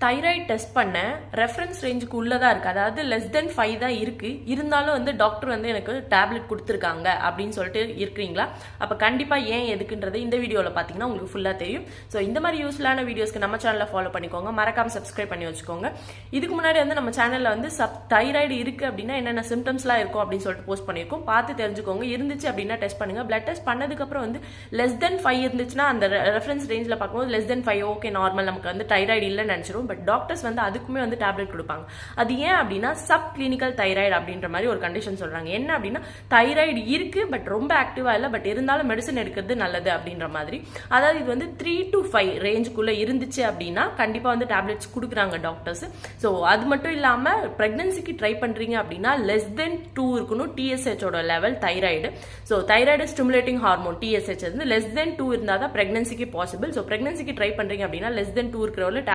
Thyroid test பண்ண reference ரேஞ்சுக்கு உள்ளதா இருக்கு, அதாவது லெஸ் தென் 5 தான் இருக்கு. இருந்தாலும் வந்து டாக்டர் வந்து எனக்கு டேப்லெட் கொடுத்துருக்காங்க அப்படின்னு சொல்லிட்டு இருக்கிறீங்களா? அப்போ கண்டிப்பாக ஏன் எதுக்குன்றது இந்த வீடியோவில் பார்த்தீங்கன்னா உங்களுக்கு ஃபுல்லாக தெரியும். ஸோ இந்த மாதிரி யூஸ்ஃபுல்லான வீடியோஸ்க்கு நம்ம சேனலில் ஃபாலோ பண்ணிக்கோங்க, மறக்காம சப்ஸ்கிரைப் பண்ணி வச்சுக்கோங்க. இதுக்கு முன்னாடி வந்து நம்ம சேனலில் வந்து தைராய்டு இருக்கு அப்படின்னா என்னென்ன சிம்டம்ஸ்லாம் இருக்கும் அப்படின்னு சொல்லிட்டு போஸ்ட் பண்ணியிருக்கோம், பார்த்து தெரிஞ்சுக்கோங்க. இருந்துச்சு அப்படின்னா டெஸ்ட் பண்ணுங்க. பிளட் டெஸ்ட் பண்ணதுக்கப்புறம் வந்து லெஸ் தென் 5 இருந்துச்சுன்னா அந்த ரெஃபரன்ஸ் ரேஞ்சில் பார்க்கும்போது லெஸ் தென் 5 ஓகே நார்மல், நமக்கு வந்து தைராய்டு இல்லைன்னு நினச்சிரும். பட் டாக்டர்ஸ் வந்து அதுக்குமே வந்து டேப்லெட் கொடுப்பாங்க. அது ஏன் அப்படின்னா சப் கிளினிக்கல் தைராய்டு அப்படின்ற மாதிரி ஒரு கண்டிஷன் சொல்றாங்க. என்ன அப்படின்னா தைராய்டு இருக்கு பட் ரொம்ப ஆக்டிவா இல்லை, பட் இருந்தாலும் மெடிசன் எடுக்கிறது நல்லது அப்படின்ற மாதிரி. அதாவது இது வந்து 3 to 5 ரேஞ்சுக்குள்ள இருந்துச்சு அப்படின்னா கண்டிப்பா வந்து டேப்லெட்ஸ் கொடுக்குறாங்க டாக்டர்ஸ். ஸோ அது மட்டும் இல்லாம பிரெக்னன்சிக்கு ட்ரை பண்றீங்க அப்படின்னா லெஸ் தென் 2 இருக்கணும் டிஎஸ்ஹெச்சோட level thyroid. So thyroid stimulating hormone TSH வந்து லெஸ் தென் 2 இருந்தால் தான் பிரெக்னன்சிக்கு பாசிபிள். ஸோ பிரெக்னன்சிக்கு ட்ரை பண்றீங்க அப்படின்னா லெஸ் தென் 2 இருக்கிறவங்க